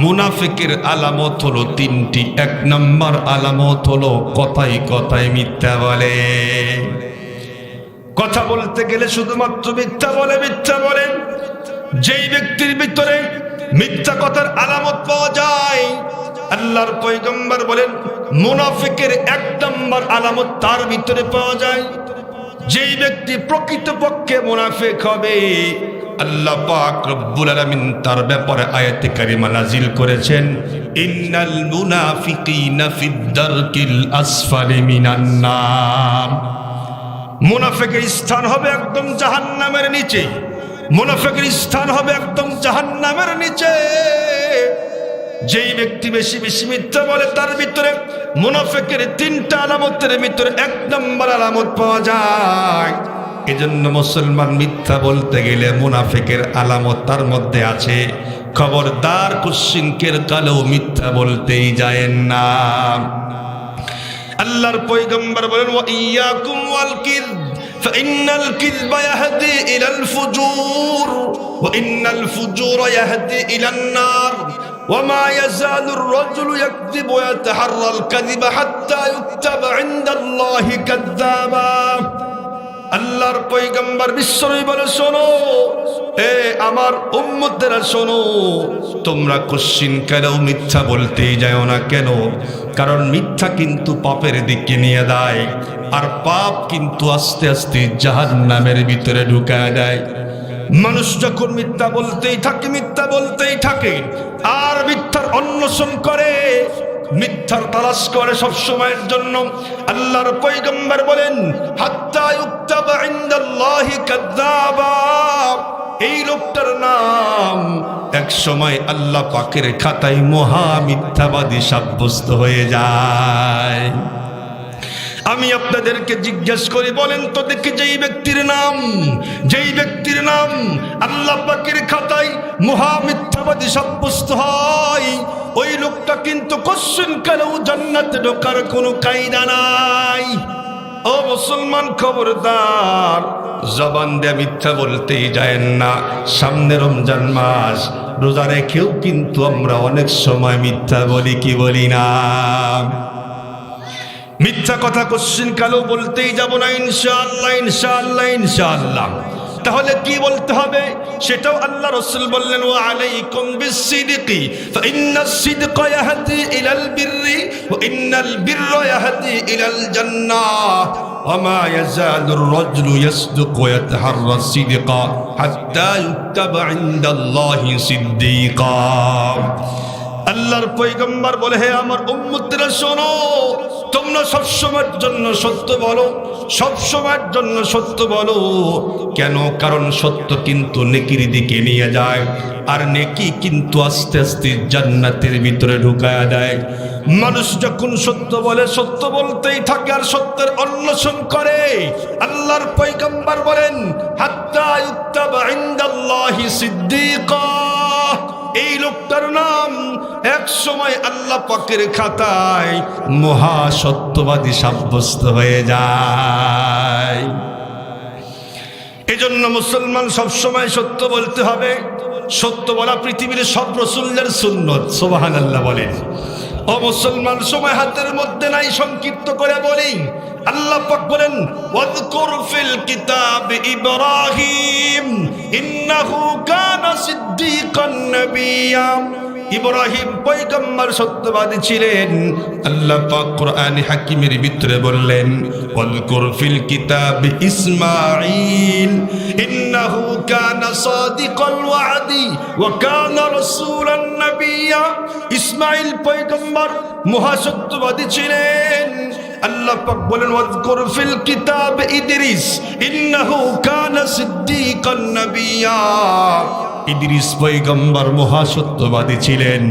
মুনাফিকের আলামত হলো 3টি। 1 নম্বর আলামত হলো কথায় কথায় মিথ্যা বলে। কথা বলতে গেলে শুধুমাত্র মিথ্যা বলে। যেই ব্যক্তির ভিতরে মিথ্যা কথার আলামত পাওয়া যায়, আল্লাহর পয়গম্বর বলেন মুনাফিকের 1 নম্বর আলামত তার ভিতরে পাওয়া যায়। যেই ব্যক্তি প্রকৃতপক্ষে মুনাফিক হবে, আল্লাহ পাক রব্বুল আলামিন তার ব্যাপারে আয়াতে কারিমা নাজিল করেছেন, ইন্নাল মুনাফিকিনা ফিদ দারকিল আসফালি মিনান নার। মুনাফিকের স্থান হবে একদম জাহান্নামের নিচে, মুনাফিকের স্থান হবে একদম জাহান্নামের নিচে। যেই ব্যক্তি বেশি বেশি মিথ্যা বলে তার ভিতরে মুনাফিকের তিনটা আলামতের ভিতরে এক নম্বর আলামত পাওয়া যায়। এজন্য মুসলমান মিথ্যা বলতে গেলে মুনাফিকের আলামত তার মধ্যে আছে। খবরদার কুশ্চিনকের কালেও মিথ্যা বলতেই যায় না। আল্লাহর পয়গম্বর বলেন, ওয়া ইয়াকুম ওয়াল কিযব ফাইন্নাল কিযবা ইয়াহদি ইলাল ফুজুর ওয়া ইন্নাল ফুজুরা ইয়াহদি ইলান নার ওয়া মা ইয়াজালুর রাজুলু ইয়াকযিবু ওয়া ইয়াতাহাররাল কাযিবা হাত্তা ইউকতাবা ইনদাল্লাহি কাযযাবা। আল্লাহর পয়গম্বর বিশ্বনবী বলে, শোনো এ আমার উম্মতেরা শোনো, তোমরা কোশ্চিন কালেও মিথ্যা বলতেই যাও না। কেন? কারণ মিথ্যা কিন্তু পাপের দিকে নিয়ে দেয়, আর পাপ কিন্তু আস্তে আস্তে জাহান্নামের ভিতরে ঢুকায় দেয়। মানুষ যখন মিথ্যা বলতেই থাকে, মিথ্যা বলতেই থাকে, আর মিথ্যার অন্বেষণ করে, মিথ্যার তালাশ করে সব সময়ের জন্য, আল্লাহর পয়গম্বর বলেন, হাত্তা ইউকতাবা ইনদাল্লাহি কাযযাবা। এই লোকটার নাম এক সময় আল্লাহ পাকের খাতায় মহা মিথ্যাবাদী সাব্যস্ত হয়ে যায়। আমি আপনাদেরকে জিজ্ঞেস করি, বলেন তো দেখি, যেই ব্যক্তির নাম আল্লাহ পাকের খাতায় মহা মিথ্যাবাদী সাব্যস্ত হয়, ওই লোকটা কিন্তু কোশ্চিন কালেও জান্নাতে ঢোকার কোনো কায়দা নাই। ও মুসলমান, খবরদার, জবান দিয়ে মিথ্যা বলতেই যায় না। সামনে রমজান মাস, রোজা রেখেও কিন্তু আমরা অনেক সময় মিথ্যা বলি, কি বলি না? মিথ্যা কথা কোশ্চিন কালেও বলতেই যাব না, ইনশাআল্লাহ ইনশাআল্লাহ ইনশাআল্লাহ। তাহলে কি বলতে হবে সেটাও আল্লাহ রাসূল বললেন, ওয়া আলাইকুম বিসসিদকি ফাইন্নাস সিদকা ইয়াহদি ইলাল বিররি ওয়া ইন্নাল বিররা ইয়াহদি ইলাল জান্নাহ ওয়া মা ইয়াজালুর রাজুলু ইয়াসদুকু ওয়া ইয়াতাহাররাস সিদকা হাত্তা ইউকতাবা ইনদাল্লাহি সিদ্দীকা। আল্লাহর পয়গম্বর বলে, হে আমার উম্মতেরা শোনো, তোমরা সবসময়ের জন্য সত্য বলো, সবসময়ের জন্য সত্য বলো। কেন? কারণ সত্য কিন্তু নেকির দিকে নিয়ে যায়, আর নেকি কিন্তু আস্তে আস্তে জান্নাতের ভিতরে ঢুকায়া দেয়। মানুষ যখন সত্য বলে, সত্য বলতেই থাকে, আর সত্যের অন্বেষণ করে, আল্লাহর পয়গম্বর বলেন, হাত্তা ইউকতাবা ইনদাল্লাহি সিদ্দীকা। এই লোকটার নাম এক সময় আল্লাহ পাকের খাতায় মহা সত্যবাদী সাব্যস্ত হয়ে যায়। এজন্য মুসলমান সবসময় সত্য বলতে হবে। সত্য বলা পৃথিবীর সব রাসূলদের সুন্নত, সুবহানাল্লাহ বলেন। ও মুসলমান, সময় হাতের মধ্যে নাই, সংক্ষিপ্ত করে বলি। আল্লাহ পাক বলেন, ওয়াযকুর ফিল কিতাব ইব্রাহিম ইন্নাহু কানা সিদ্দীকান নাবিয়্যা। ইব্রাহিম পয়গম্বর সত্যবাদী ছিলেন। আল্লাহ পাক কোরআনে হাকিমের ভিতরে বললেন, ওয়াযকুর ফিল কিতাব ইসমাঈল ইন্নাহু কানা সাদিকাল ওয়াদি ওয়া কানা রাসূলান নাবিয়্যা। ইসমাঈল পয়গম্বর মহাসত্যবাদী ছিলেন। আল্লাহ পাক বলেন, ওয়াযকুর ফিল কিতাব ইদ্রিস ইন্নাহু কানা সিদ্দীকান নাবিয়্যা। ইদ্রিস পয়গম্বর মহাসত্যবাদী ছিলেন।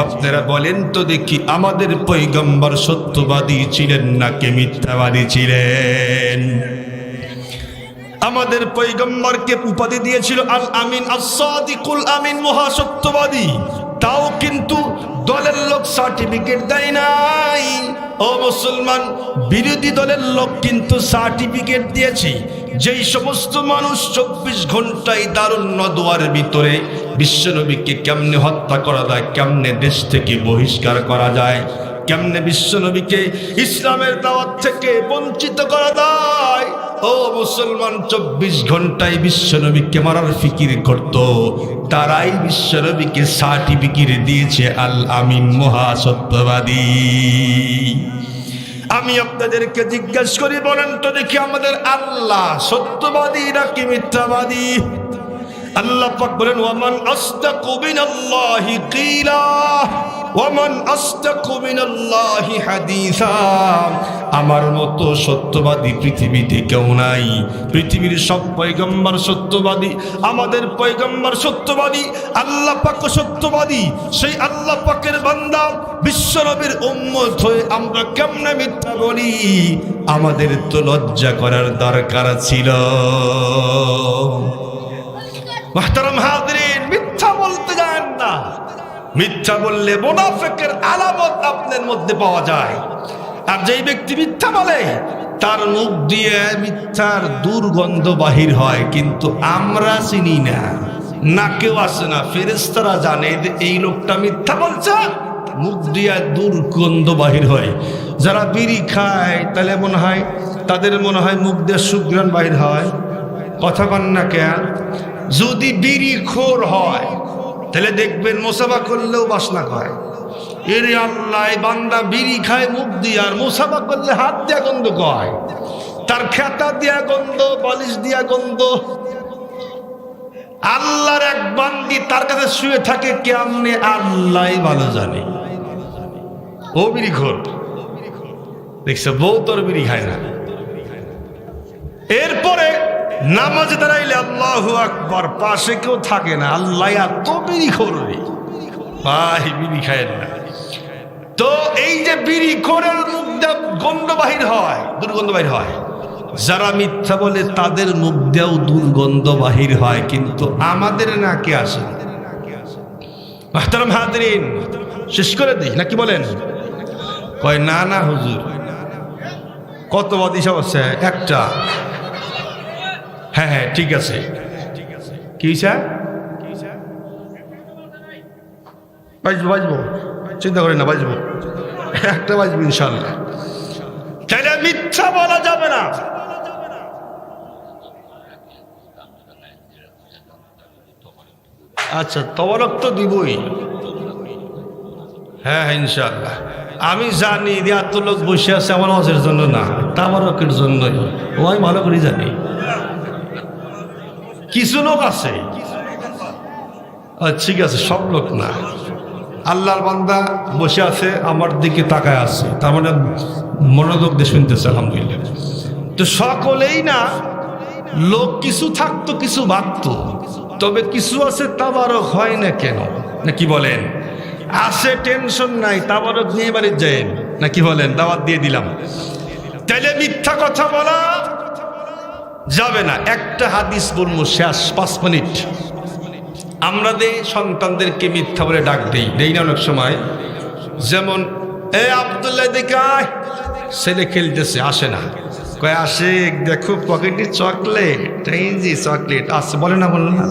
আপনারা বলেন তো দেখি, আমাদের পয়গম্বর সত্যবাদী ছিলেন নাকি মিথ্যাবাদী ছিলেন? আমাদের পয়গম্বরকে উপাধি দিয়েছিল আল আমিন, আস-সাদিকুল আমিন, মহাসত্যবাদী। তাও কিন্তু দলের লোক সার্টিফিকেট দেয় নাই। ও মুসলমান, বিরোধী দলের লোক কিন্তু সার্টিফিকেট দিয়েছে। যেই সমস্ত মানুষ 24 ঘন্টায় দারুন নদওয়ার ভিতরে বিশ্বনবীকে কেমনে হত্যা করা যায়, কেমনে দেশ থেকে বহিষ্কার করা যায়, কেমনে বিশ্বনবীকে ইসলামের দাওয়াত থেকে বঞ্চিত করা যায়, ও মুসলমান 24 ঘন্টায় বিশ্বনবীকে মারার ফিকির করত, তারাই বিশ্বনবীকে সার্টিফিকেট দিয়েছে আল আমিন, মহাসত্যবাদী। আমি আপনাদেরকে জিজ্ঞাসা করি, বলেন তো দেখি, আমাদের আল্লাহ সত্যবাদী নাকি মিথ্যাবাদী? আল্লাহ পাক বলেন ওয়ামান আসতাকু মিনাল্লাহি কিলা ওয়ামান আসতাকু মিনাল্লাহি হাদিসা। আমার মতো সত্যবাদী পৃথিবীতে কেউ নাই। পৃথিবীর সব পয়গম্বর সত্যবাদী, আমাদের পয়গম্বর সত্যবাদী, আল্লাহ পাক সত্যবাদী। সেই আল্লাহ পাকের বান্দা বিশ্বনবীর উম্মত হয়ে আমরা কেমনে মিথ্যা বলি? আমাদের তো লজ্জা করার দরকার ছিল। মুহতারাম হাজিরিন, মিথ্যা বলতে যান না। মিথ্যা বললে মুনাফিকের আলামত আপনার মধ্যে পাওয়া যায়। আর যেই ব্যক্তি মিথ্যা বলে তার মুখ দিয়ে মিথ্যার দুর্গন্ধ বাহির হয়, কিন্তু আমরা চিনি না, না কেউ আসে না, ফেরেশতারা জানে যে এই লোকটা মিথ্যা বলছে, মুখ দিয়ে দুর্গন্ধ বাহির হয়। যারা বিড়ি খায় তাহলে মনে হয় তাদের মনে হয় মুখ দিয়ে সুঘ্রাণ বাহির হয়। কথা কন না কেন? যদি বিড়ি খোর হয় তাহলে দেখবেন মোসাফা করলেও বাসনা হয়। এরে আল্লাহ, বান্দা বিড়ি খায় মুখ দিয়ে, আর মোসাফা করলে হাত দিয়া গন্ধ কয়, তার খেতা দিয়া গন্ধ, বালিশ দিয়া গন্ধ। আল্লাহর এক বান্দি তার কাছে শুয়ে থাকে কেমনে আল্লাহ ভালো জানে। ও বিড়ি খোর, দেখছে বউ তোর বিড়ি খায় না। এরপরে নামাজে দাঁড়াইলে আল্লাহু আকবার, পাশে কেউ থাকে না, আল্লাহ এত বিড়ি খোর রে ভাই, বিড়ি খায় না। তো এই যে বিড়ি খোরের মুখ দিয়ে গন্ধ বাহির হয়, দুর্গন্ধ বাহির হয়। যারা মিথ্যা বলে তাদের মুখ দিয়েও দুর্গন্ধ বাহির হয়, কিন্তু আমাদের নাকে আসে। মুহতারাম হাজিরিন, শেষ করে দিই নাকি বলেন? কয় না না হুজুর, কত বাদী সব আছে? একটা। হ্যাঁ হ্যাঁ ঠিক আছে। কি স্যার? বাজবো বাজবো, চিন্তা করেন না, বাজবো, একটা বাজবো ইনশাল্লাহ। তাহলে মিথ্যা বলা যাবে না। আচ্ছা, তবরক তো দিবই। হ্যাঁ হ্যাঁ ইনশাল্লাহ। আমি জানি এত লোক বসে আছে আমার নামাজের জন্য না, তাবারকের জন্যই। ও আমি ভালো করে জানি। কিছু লোক আছে, ঠিক আছে, সব লোক না। আল্লাহর বান্দা বসে আছে, আমার দিকে তাকায় আছে, তার মানে মনোযোগ দিয়ে শুনতেছে, আলহামদুলিল্লাহ। তো সকলেই না, লোক কিছু থাকতো, কিছু ভাবতো, তবে কিছু আছে তাবারক হয় না কেন, নাকি বলেন? আসে, টেনশন নাই, তাবারক নিয়ে বাড়ির যাই, নাকি বলেন? দাওয়াত দিয়ে দিলাম। তাইলে মিথ্যা কথা বলা যাবে না। একটা হাদিস বলবো, শেষ 5 মিনিট। আমরা সন্তানদেরকে মিথ্যা বলে ডাক দেই না অনেক সময়। যেমন এ আব্দুল্লাহ দিকে আয়, ছেলে খেলতেছে, আসে না, কয় আসে, দেখো পকেটে চকলেট, এই যে চকলেট আছে, বলে না, বলে না,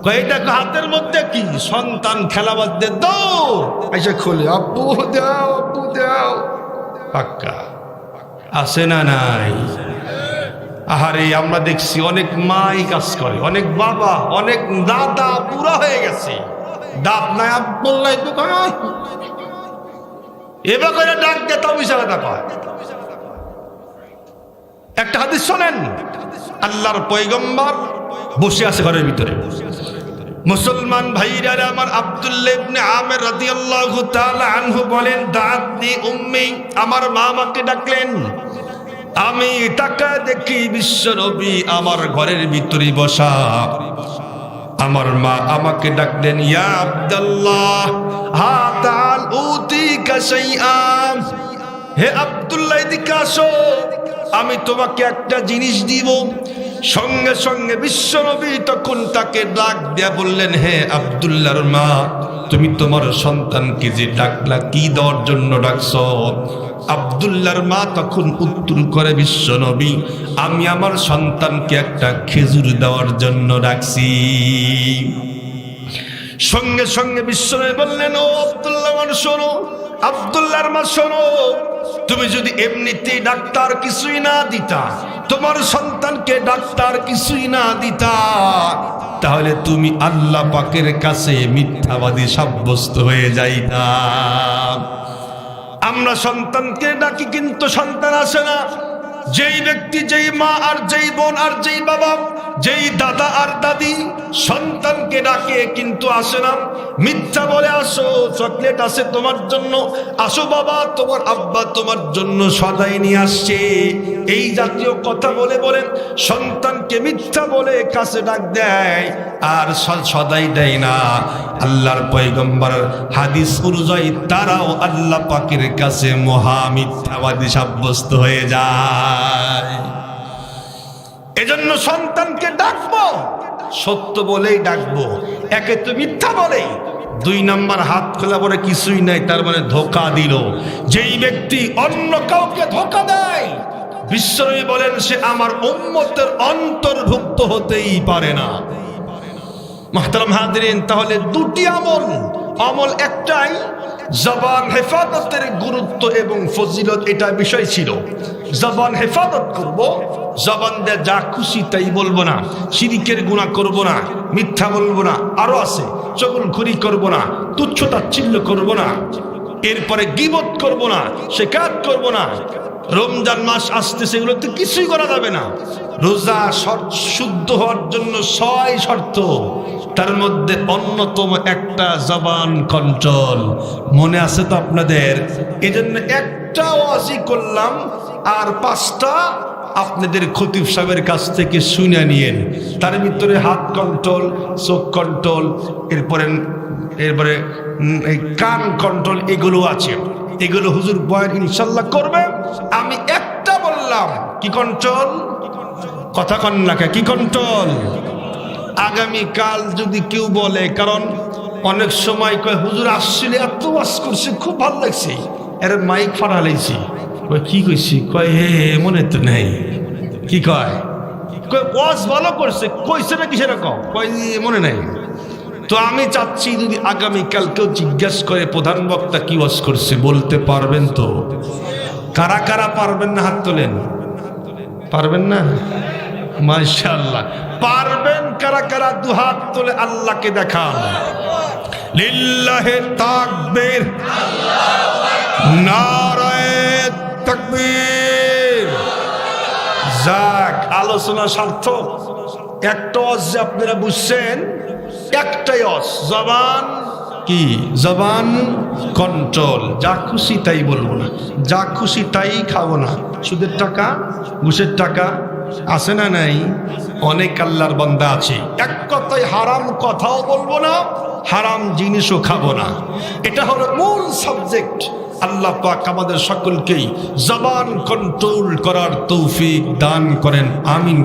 কয় দেখো হাতের মধ্যে কি, সন্তান খেলা বাদ দিয়ে দৌড় এসে খোলে, আব্বু দাও, আব্বু দাও। পাক্কা আসে না? নাই। আহারে, আমরা দেখছি অনেক মাই কাজ করে, অনেক বাবা, অনেক দাদা পুরা হয়ে গেছে, দাঁত নাই, আব্দুল্লাহ এবার করে ডাক দিয়ে তাও ইশারাটা পায়। একটা হাদিস শোনেন, আল্লাহর পয়গম্বর বসে আছে ঘরের ভিতরে। মুসলমান ভাইরা আমার, আব্দুল্লাহ ইবনে আমির রাদিয়াল্লাহু তাআলা আনহু বলেন, দাদি উম্মি, আমার মা আমাকে ডাকলেন। আমি তাকায় দেখি বিশ্ব নবী আমার ঘরের ভিতরে বসা। আমার মা আমাকে ডাকলেন, ইয়া আব্দুল্লাহ হা তাআল উতিকা শাইআন, হে আব্দুল্লাহ এদিকে আসো, আমি তোমাকে একটা জিনিস দিব। সঙ্গে সঙ্গে বিশ্ব নবী তখন তাকে ডাক দিয়া বললেন, হে আব্দুল্লাহর মা, তুমি তোমার সন্তানকে যে ডাকলা, কি দেওয়ার জন্য ডাকছো? আব্দুল্লাহর মা তখন উত্তর করে, বিশ্ব নবী, আমি আমার সন্তানকে একটা খেজুর দেওয়ার জন্য ডাকছি। সঙ্গে সঙ্গে বিশ্ব নবী বললেন, ও আব্দুল্লাহ শোনো, আব্দুল্লাহর মা শোনো, তুমি যদি এমনিতেই ডাক্তার কিছুই না দিতা, তোমার সন্তানকে ডাক্তার কিছুই না দিতা, তাহলে তুমি আল্লাহ পাকের কাছে মিথ্যাবাদী সাব্যস্ত হয়ে যাইতা। আমরা সন্তানকে ডাকি, কিন্তু সন্তান আসে না। যেই ব্যক্তি, যেই মা আর যেই বোন আর যেই বাবা যেই দাদা আর দাদি সন্তানকে ডাকে কিন্তু আসে না, মিথ্যা বলে আসো চকলেট আছে তোমার জন্য, আসো বাবা তোমার আব্বা তোমার জন্য সদাই নিয়ে আসছে, এই জাতীয় কথা বলে বলে সন্তানকে মিথ্যা বলে কাছে ডাক দেয় আর সদাই দেয় না। আল্লাহর পয়গম্বর হাদিস অনুযায়ী তারাও আল্লাহ পাকের কাছে মহা মিথ্যাবাদী সাব্যস্ত হয়ে যায়। এজন্য সন্তানকে ডাকবো সত্য বলেই ডাকবো, একে তো মিথ্যা বলেই, 2 নাম্বার হাত খোলা বলে কিছুই নাই, তার মানে ধোঁকা দিল। যেই ব্যক্তি অন্য কাউকে ধোঁকা দেয় বিশ্বনবী বলেন সে আমার উম্মতের অন্তর্ভুক্ত হতেই পারে না। মুহতারাম হাজিরিন, তাহলে 2টি আমল একটাই, জবান হেফাজতের গুরুত্ব এবং ফজিলত এটা বিষয় ছিল। জবান হেফাজত করব, জবান দিয়ে যা খুশি তাই বলবো না, শিরিকের গুনাহ করব না, মিথ্যা বলবো না, আরো আছে চগলখড়ি করব না, তুচ্ছতাচ্ছিল্য করব না, এরপরে গীবত করব না, শিকায়ত করব না। রমজান মাস আসতেছে, এগুলোতে কিছুই করা যাবে না। রোজা শুদ্ধ হওয়ার জন্য 6 শর্ত, তার মধ্যে অন্যতম একটা জবান কন্ট্রোল। মনে আছে তো আপনাদের? এজন্য একটা ওয়াজি করলাম আর 5টা আপনাদের খতিব সাহেবের কাছ থেকে শুনে নিয়েন। তার ভিতরে হাত কন্ট্রোল, চোখ কন্ট্রোল, এরপরে কান কন্ট্রোল, এগুলো আছে। এগুলো হুজুর বয়ান ইনশাল্লাহ করবে। আমি একটা বললাম, কি কন্ট্রোল? কথা কন না, কি কন্ট্রোল? আগামীকাল যদি কেউ বলে, কারণ অনেক সময় কয় হুজুর আসলে এত ওয়াজ করছে খুব ভালো লাগছে, এর মাইক ফাটা লাইছি, কি কইছি? কয় হে মনে তো নেই। কি কয়? ওয়াজ ভালো করছে, কইছে না কিসের কম? কয় মনে নাই। তো আমি চাচ্ছি যদি আগামীকাল কেউ জিজ্ঞাসা করে প্রধান বক্তা কি ওয়াজ করছে, বলতে পারবেন তো? কারা কারা পারবেন না হাত তোলেন? পারবেন না? মাশাআল্লাহ। পারবেন কারা কারা? 2 হাত তুলে আল্লাহকে দেখান। লিল্লাহে তাকবীর, নারায়ে তাকবীর। যাক, আলোচনা সার্থক। একটা ওয়াজ যে আপনারা বুঝছেন, একটাই ওয়াজ, জবান কি? জবান কন্ট্রোল। যা খুশি তাই বলবো না, যা খুশি তাই খাবো না। সুদের টাকা, ঘুষের টাকা আছে না নাই? অনেক আল্লাহর বান্দা আছে, এক কথায় হারাম কথাও বলবো না, হারাম জিনিসও খাবো না। এটা হলো মূল সাবজেক্ট। আল্লাহ পাক আমাদের সকলকেই জবান কন্ট্রোল করার তৌফিক দান করেন, আমিন।